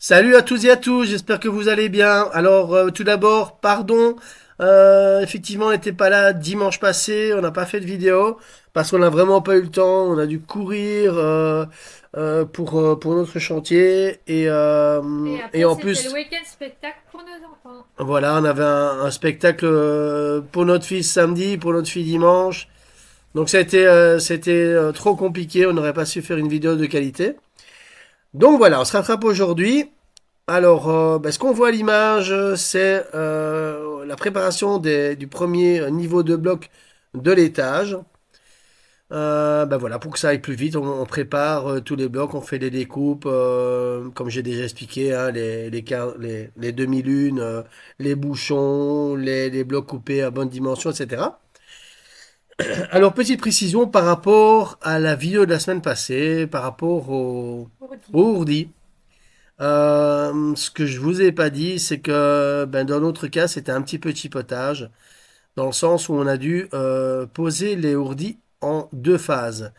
Salut à tous et à tous, j'espère que vous allez bien. Alors, tout d'abord, pardon, effectivement, on n'était pas là dimanche passé, on n'a pas fait de vidéo parce qu'on n'a vraiment pas eu le temps. On a dû courir pour notre chantier Et et après, en c'était le plus, week-end spectacle pour nos enfants. voilà, on avait un spectacle pour notre fils samedi, pour notre fille dimanche. Donc, c'était trop compliqué, on n'aurait pas su faire une vidéo de qualité. Donc voilà, on se rattrape aujourd'hui. Alors, ce qu'on voit à l'image, c'est la préparation du premier niveau de bloc de l'étage. Voilà, pour que ça aille plus vite, on prépare tous les blocs, on fait les découpes, comme j'ai déjà expliqué, hein, les demi-lunes, les bouchons, les blocs coupés à bonne dimension, etc. Alors, petite précision par rapport à la vidéo de la semaine passée, par rapport au Ordi. ourdi. Ce que je vous ai pas dit, c'est que dans notre cas, c'était un petit peu chipotage, dans le sens où on a dû poser les ourdis en deux phases.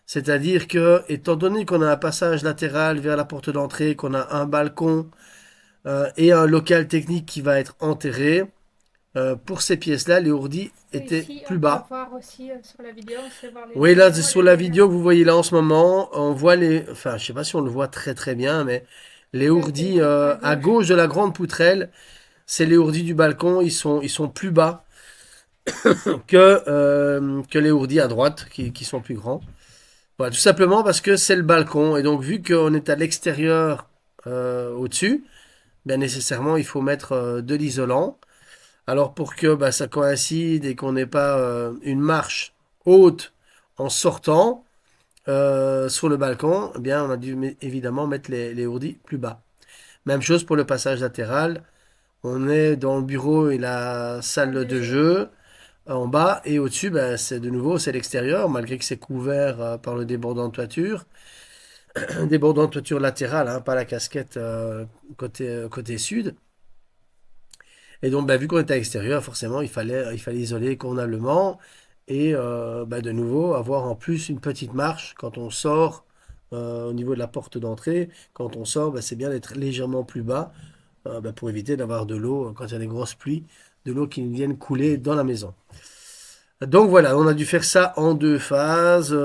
C'est-à-dire que, étant donné qu'on a un passage latéral vers la porte d'entrée, qu'on a un balcon et un local technique qui va être enterré, pour ces pièces-là, les ourdis Et étaient ici, on plus peut bas. voir aussi sur la vidéo, on sait voir Oui, là, vraiment sur les la poutres. vidéo que vous voyez là en ce moment, on voit les. Enfin, je sais pas si on le voit très très bien, mais les ourdis À à gauche. gauche de la grande poutrelle, c'est les ourdis du balcon, ils sont plus bas que les ourdis à droite, qui sont plus grands. Voilà, tout simplement parce que c'est le balcon. Et donc, vu qu'on est à l'extérieur au-dessus, bien nécessairement, il faut mettre de l'isolant. Alors, pour que ça coïncide et qu'on n'ait pas une marche haute en sortant sur le balcon, eh bien, on a dû évidemment mettre les ourdis plus bas. Même chose pour le passage latéral. On est dans le bureau et la Salle salle de de jeu. jeu en bas et au-dessus, c'est de nouveau c'est l'extérieur, malgré que c'est couvert par le débordant de toiture, un débordant de toiture latéral, hein, pas la casquette côté sud. Et donc, vu qu'on était à l'extérieur, forcément, il fallait isoler convenablement et de nouveau avoir en plus une petite marche quand on sort au niveau de la porte d'entrée. Quand on sort, c'est bien d'être légèrement plus bas pour éviter d'avoir de l'eau, quand il y a des grosses pluies, de l'eau qui vienne couler dans la maison. Donc voilà, on a dû faire ça en deux phases.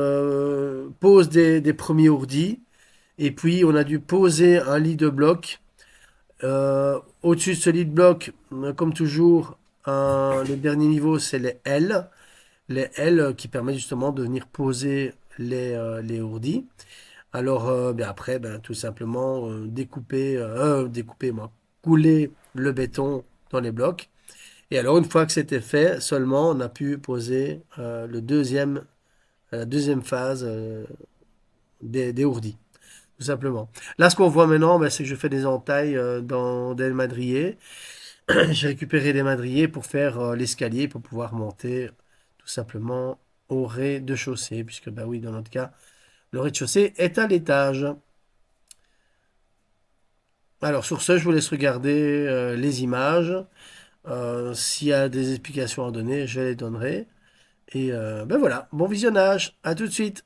Pose des premiers ourdis, et puis on a dû poser un lit de bloc. Au-dessus de ce lit de bloc, comme toujours, le dernier niveau, c'est les L. Les L qui permettent justement de venir poser les ourdis. Alors, après, tout simplement, découper, moi, couler le béton dans les blocs. Et alors, une fois que c'était fait, seulement on a pu poser la deuxième phase des ourdis, tout simplement. Là, ce qu'on voit maintenant, c'est que je fais des entailles dans des madriers. J'ai récupéré des madriers pour faire l'escalier, pour pouvoir monter tout simplement au rez-de-chaussée, puisque, oui, dans notre cas, le rez-de-chaussée est à l'étage. Alors, sur ce, je vous laisse regarder les images. S'il y a des explications à donner, je les donnerai. Et voilà, bon visionnage, à tout de suite.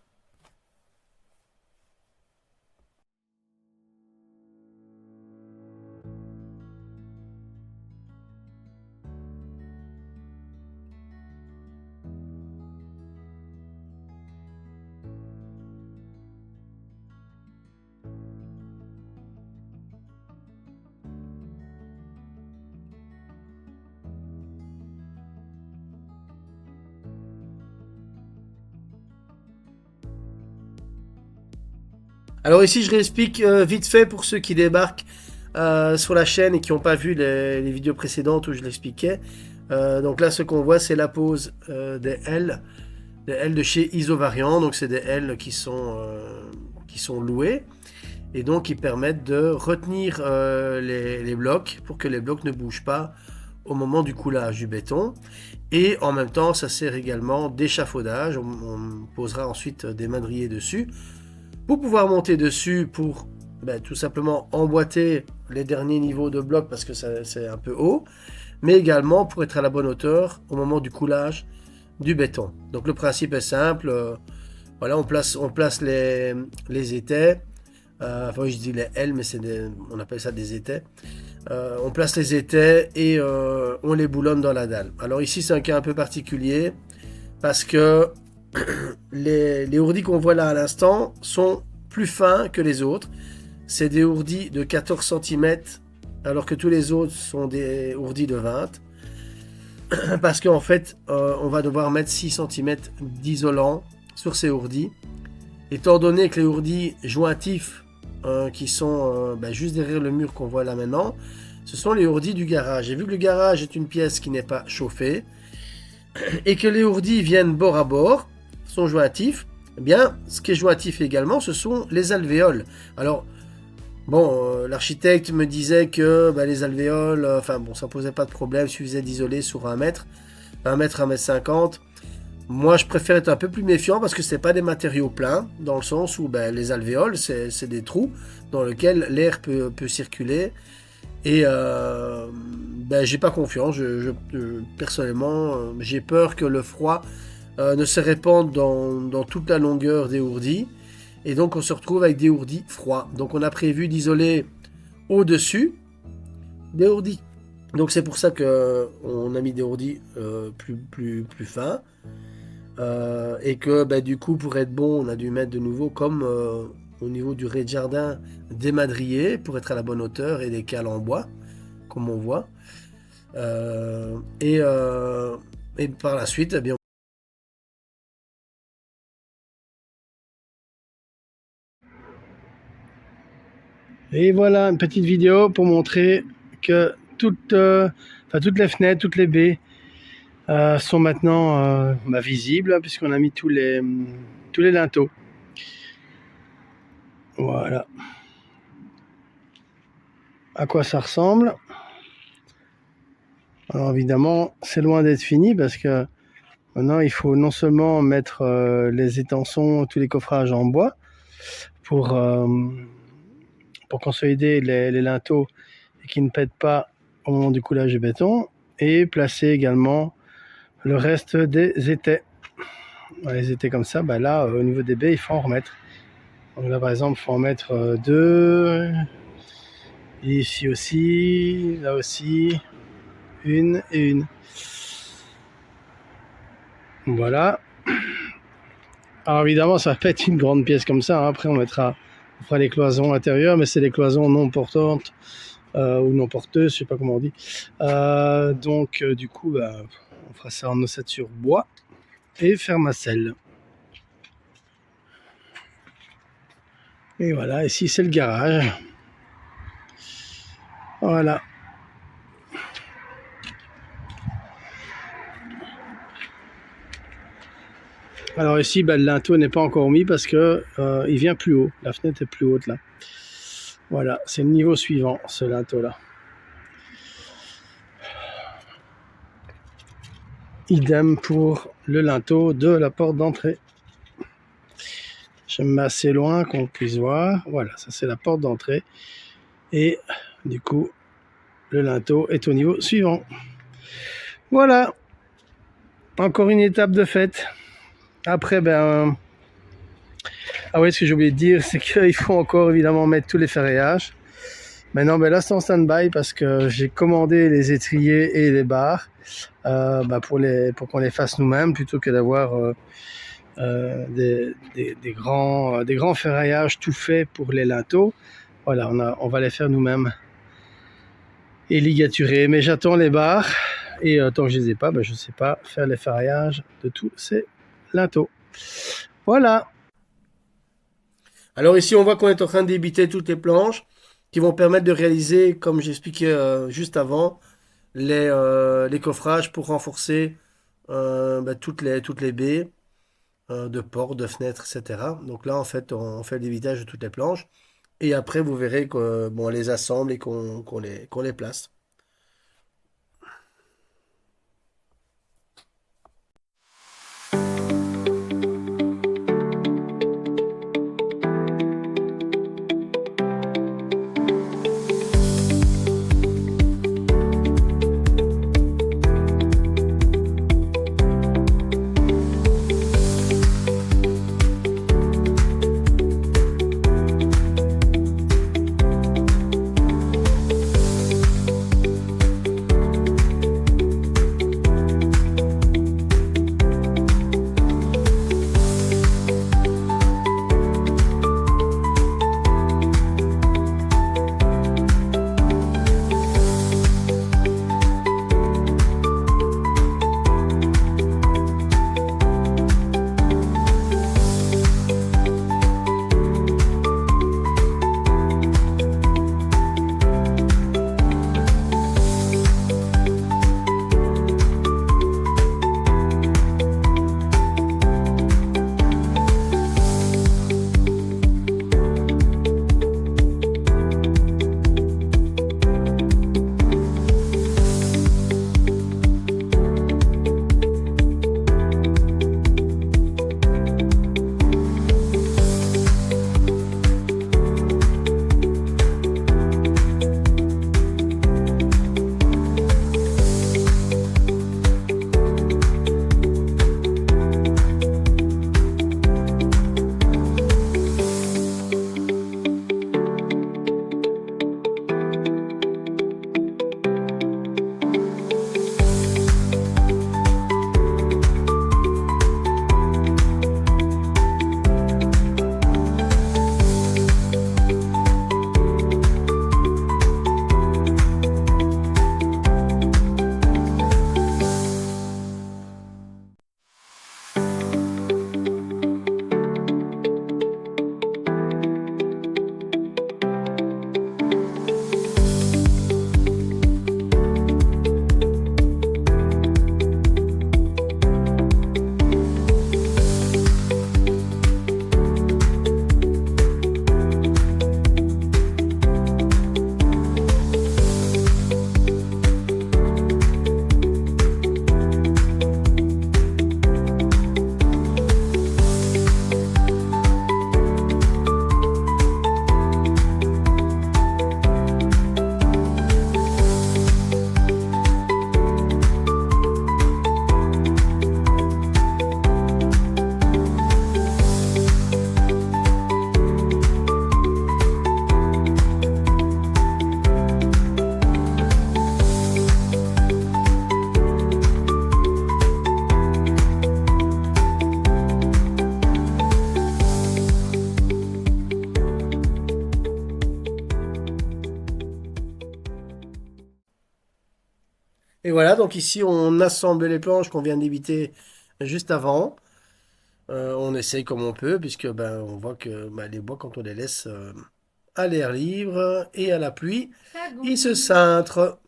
Alors ici, je réexplique vite fait pour ceux qui débarquent sur la chaîne et qui n'ont pas vu les vidéos précédentes où je l'expliquais. Donc là, ce qu'on voit, c'est la pose des L de chez Isovariant. Donc c'est des L qui sont loués et donc qui permettent de retenir les blocs pour que les blocs ne bougent pas au moment du coulage du béton. Et en même temps, ça sert également d'échafaudage. On posera ensuite des madriers dessus pour pouvoir monter dessus pour tout simplement emboîter les derniers niveaux de blocs parce que c'est un peu haut, mais également pour être à la bonne hauteur au moment du coulage du béton. Donc le principe est simple, voilà, on place les étais Enfin, oui, je dis les L, mais on appelle ça des étais. On place les étais et on les boulonne dans la dalle. Alors ici, c'est un cas un peu particulier parce que les ourdis qu'on voit là à l'instant sont plus fins que les autres. C'est des ourdis de 14 cm alors que tous les autres sont des ourdis de 20. Parce qu'en fait, on va devoir mettre 6 cm d'isolant sur ces ourdis. Étant donné que les ourdis jointifs qui sont juste derrière le mur qu'on voit là maintenant, ce sont les ourdis du garage. Et vu que le garage est une pièce qui n'est pas chauffée, et que les ourdis viennent bord à bord, sont jointifs, eh bien, ce qui est jointif également, ce sont les alvéoles. Alors, bon, l'architecte me disait que les alvéoles, ça posait pas de problème, il suffisait d'isoler sur 1 mètre, 1 mètre, 1 mètre 50. Moi, je préfère être un peu plus méfiant parce que c'est pas des matériaux pleins, dans le sens où les alvéoles, c'est des trous dans lesquels l'air peut circuler. Et j'ai pas confiance. Personnellement, j'ai peur que le froid ne se répande dans toute la longueur des ourdis. Et donc, on se retrouve avec des ourdis froids. Donc, on a prévu d'isoler au-dessus des ourdis. Donc, c'est pour ça qu'on a mis des ourdis plus fins. Et que du coup, pour être bon, on a dû mettre de nouveau comme au niveau du rez-de-jardin des madriers pour être à la bonne hauteur et des cales en bois, comme on voit. Et par la suite, eh bien, et voilà une petite vidéo pour montrer que toutes les fenêtres, toutes les baies sont maintenant visibles puisqu'on a mis tous les linteaux. Voilà à quoi ça ressemble. Alors évidemment, c'est loin d'être fini parce que maintenant il faut non seulement mettre les étançons, tous les coffrages en bois pour consolider les linteaux et qu'ils ne pètent pas au moment du coulage du béton, et placer également le reste des étais. Les étais comme ça, là au niveau des baies, il faut en remettre. Donc là par exemple, il faut en mettre 2. Et ici aussi, là aussi, 1 et 1. Voilà. Alors évidemment, ça va pas être une grande pièce comme ça. Après, on fera les cloisons intérieures, mais c'est des cloisons non portantes ou non porteuses, je sais pas comment on dit. Donc du coup, on fera ça en ossature bois et fermacelle. Et voilà, ici c'est le garage. Voilà. Alors ici, le linteau n'est pas encore mis parce que il vient plus haut. La fenêtre est plus haute là. Voilà, c'est le niveau suivant, ce linteau-là. Idem pour le linteau de la porte d'entrée. Je me mets assez loin qu'on puisse voir. Voilà, ça c'est la porte d'entrée. Et du coup, le linteau est au niveau suivant. Voilà. Encore une étape de fait. Après, ah oui, ce que j'ai oublié de dire, c'est qu'il faut encore évidemment mettre tous les ferraillages. Maintenant, là, c'est en stand-by parce que j'ai commandé les étriers et les barres pour qu'on les fasse nous-mêmes plutôt que d'avoir des grands ferraillages tout faits pour les linteaux. Voilà, on va les faire nous-mêmes et ligaturer. Mais j'attends les barres et tant que je les ai pas, je ne sais pas faire les ferraillages de tous ces linteaux. Voilà. Alors ici, on voit qu'on est en train de débiter toutes les planches qui vont permettre de réaliser, comme j'expliquais juste avant, les coffrages pour renforcer toutes les baies de portes, de fenêtres, etc. Donc là, en fait, on fait le débitage de toutes les planches. Et après, vous verrez qu'on les assemble et qu'on les place. Et voilà, donc ici on assemble les planches qu'on vient d'éviter juste avant. On essaye comme on peut, puisque ben, on voit que ben, les bois, quand on les laisse à l'air libre et à la pluie, Ça ils se gonfle. cintrent.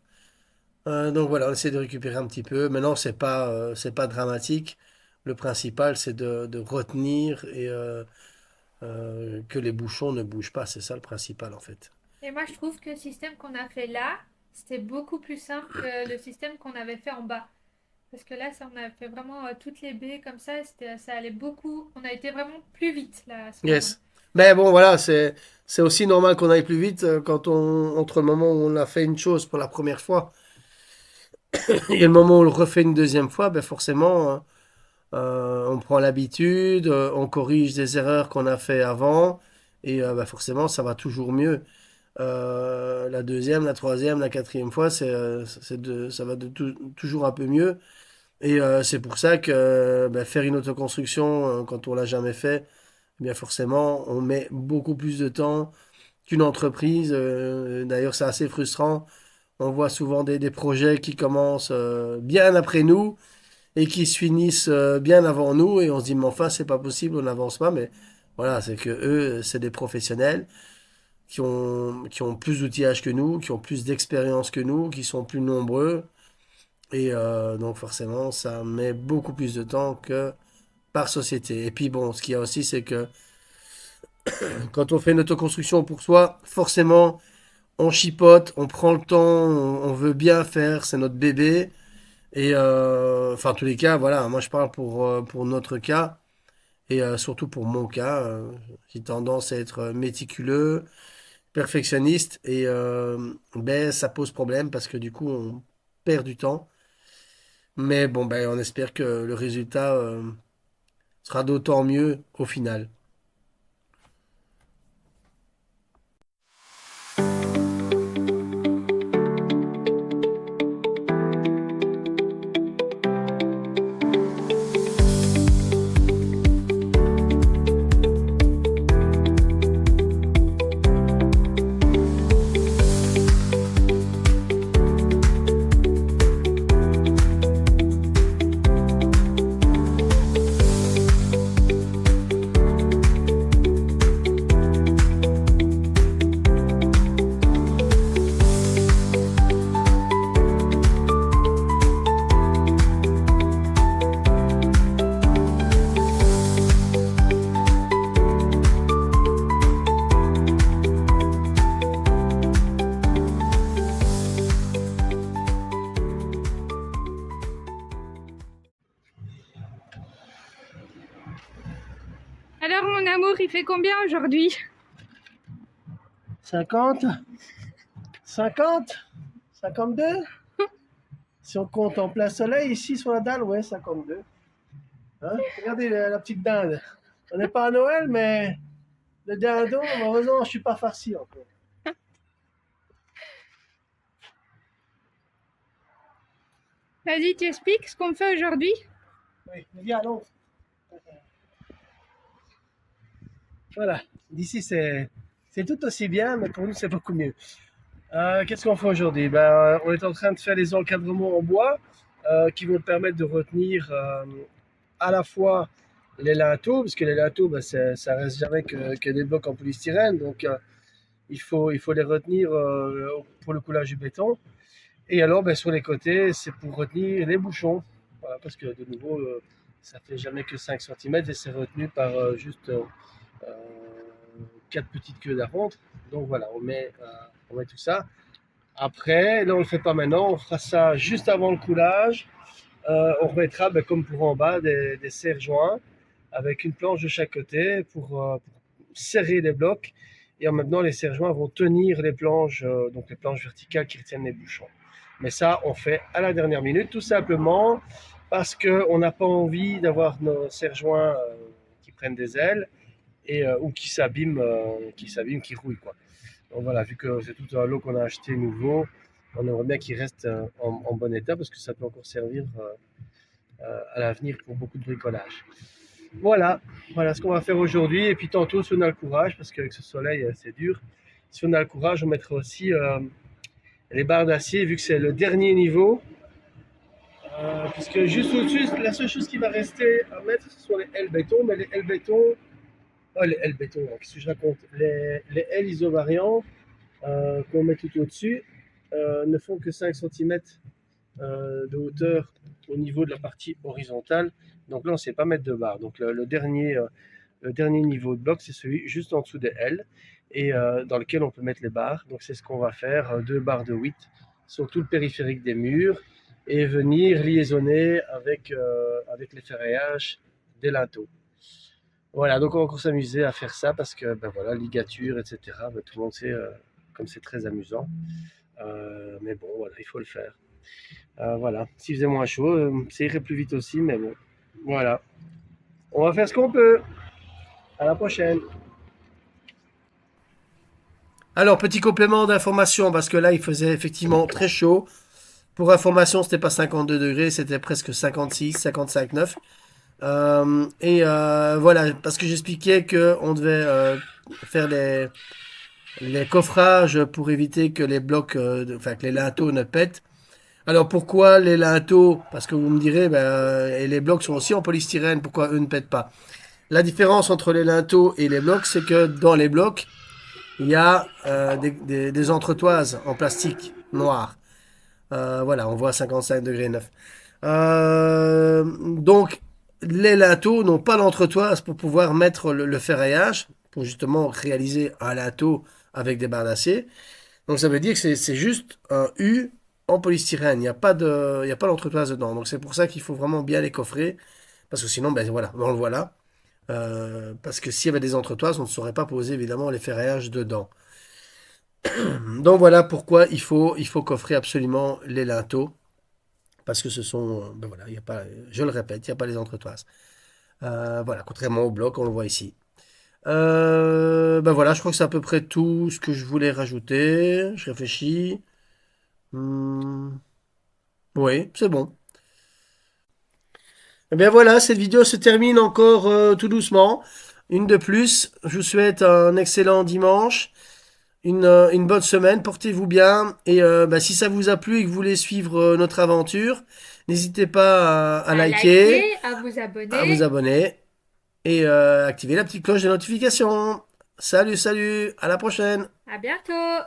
Donc voilà, on essaie de récupérer un petit peu. Maintenant, c'est pas dramatique. Le principal, c'est de retenir et que les bouchons ne bougent pas. C'est ça le principal en fait. Et moi, je trouve que le système qu'on a fait là, c'était beaucoup plus simple que le système qu'on avait fait en bas. Parce que là, ça, on a fait vraiment toutes les baies comme ça, et ça allait beaucoup. On a été vraiment plus vite là à ce moment-là. Yes. Mais bon, voilà, c'est aussi normal qu'on aille plus vite quand entre le moment où on a fait une chose pour la première fois et le moment où on le refait une deuxième fois, ben forcément, on prend l'habitude, on corrige des erreurs qu'on a fait avant et ben forcément, ça va toujours mieux. La deuxième, la troisième, la quatrième fois, ça va toujours un peu mieux. Et c'est pour ça que ben, faire une autoconstruction quand on l'a jamais fait, eh bien forcément, on met beaucoup plus de temps qu'une entreprise. D'ailleurs, c'est assez frustrant. On voit souvent des projets qui commencent bien après nous et qui se finissent bien avant nous. Et on se dit, mais enfin, c'est pas possible, on n'avance pas. Mais voilà, c'est que eux, c'est des professionnels qui ont plus d'outillage que nous, qui ont plus d'expérience que nous, qui sont plus nombreux. Et donc forcément, ça met beaucoup plus de temps que par société. Et puis bon, ce qu'il y a aussi, c'est que quand on fait une autoconstruction pour soi, forcément, on chipote, on prend le temps, on veut bien faire, c'est notre bébé. Et enfin, en tous les cas, voilà, moi je parle pour notre cas et surtout pour mon cas. J'ai tendance à être méticuleux, perfectionniste et ben, ça pose problème parce que du coup, on perd du temps. Mais bon, ben, on espère que le résultat sera d'autant mieux au final. Alors, mon amour, il fait combien aujourd'hui? 50, 50, 52. Si on compte en plein soleil, ici sur la dalle, ouais, 52. Hein? Regardez la petite dinde. On n'est pas à Noël, mais le dindon, heureusement, je ne suis pas farci encore. Vas-y, tu expliques ce qu'on fait aujourd'hui? Oui, mais viens, allons. Voilà. D'ici, c'est tout aussi bien, mais pour nous, c'est beaucoup mieux. Qu'est-ce qu'on fait aujourd'hui? Ben, on est en train de faire les encadrements en bois qui vont permettre de retenir à la fois les linteaux, parce que les linteaux, ben, ça reste jamais que des blocs en polystyrène, donc il faut les retenir pour le coulage du béton. Et alors, ben, sur les côtés, c'est pour retenir les bouchons. Voilà, parce que de nouveau, ça fait jamais que 5 cm et c'est retenu par juste 4 petites queues d'aronde. Donc voilà, on met tout ça. Après, là, on ne le fait pas maintenant, on fera ça juste avant le coulage. On remettra, ben, comme pour en bas, des serre-joints avec une planche de chaque côté pour serrer les blocs. Et en même temps, les serre-joints vont tenir les planches, donc les planches verticales qui retiennent les bouchons. Mais ça, on fait à la dernière minute, tout simplement parce qu'on n'a pas envie d'avoir nos serre-joints qui prennent des ailes et, ou qui s'abîment, qui rouillent, quoi. Donc voilà, vu que c'est tout un lot qu'on a acheté nouveau, on aimerait bien qu'il reste en bon état parce que ça peut encore servir à l'avenir pour beaucoup de bricolage. Voilà, voilà ce qu'on va faire aujourd'hui. Et puis tantôt, si on a le courage, parce qu'avec ce soleil, c'est dur, si on a le courage, on mettra aussi les barres d'acier, vu que c'est le dernier niveau. Puisque juste au-dessus, la seule chose qui va rester à mettre, ce sont les L béton, mais les L béton, les L béton, qu'est-ce que je raconte? Les L isovariants qu'on met tout au-dessus ne font que 5 cm de hauteur au niveau de la partie horizontale. Donc là, on ne sait pas mettre de barre. Donc le dernier niveau de bloc, c'est celui juste en dessous des L et dans lequel on peut mettre les barres. Donc c'est ce qu'on va faire, deux barres de 8 sur tout le périphérique des murs et venir liaisonner avec les ferraillages des linteaux. Voilà, donc on va encore s'amuser à faire ça parce que ben voilà, ligature, etc. Ben, tout le monde sait comme c'est très amusant. Mais bon, voilà, il faut le faire. Voilà, s'il faisait moins chaud, ça irait plus vite aussi, mais bon, voilà. On va faire ce qu'on peut. À la prochaine. Alors, petit complément d'information, parce que là, il faisait effectivement très chaud. Pour information, c'était pas 52 degrés, c'était presque 56, 55, 9. Voilà, parce que j'expliquais qu'on devait faire les coffrages pour éviter que les blocs, enfin que les linteaux ne pètent. Alors pourquoi les linteaux? Parce que vous me direz, ben, et les blocs sont aussi en polystyrène, pourquoi eux ne pètent pas? La différence entre les linteaux et les blocs, c'est que dans les blocs, il y a des entretoises en plastique noir. Voilà, on voit 55 degrés 9. Donc, les linteaux n'ont pas d'entretoise pour pouvoir mettre le ferraillage, pour justement réaliser un linteau avec des barres d'acier. Donc, ça veut dire que c'est juste un U en polystyrène. Il y a pas d'entretoise dedans. Donc, c'est pour ça qu'il faut vraiment bien les coffrer. Parce que sinon, ben voilà, on le voit là. Parce que s'il y avait des entretoises, on ne saurait pas poser évidemment les ferraillages dedans. Donc voilà pourquoi il faut coffrer absolument les linteaux. Parce que ce sont, ben voilà, il y a pas, je le répète, il n'y a pas les entretoises. Voilà, contrairement au bloc, on le voit ici. Ben voilà, je crois que c'est à peu près tout ce que je voulais rajouter. Je réfléchis. Hmm, oui, c'est bon. Eh bien voilà, cette vidéo se termine encore tout doucement. Une de plus. Je vous souhaite un excellent dimanche, une bonne semaine. Portez-vous bien. Et bah, si ça vous a plu et que vous voulez suivre notre aventure, n'hésitez pas à À liker, liker, à vous à vous abonner. abonner et activer la petite cloche de notification. Salut, salut, à la prochaine. À bientôt!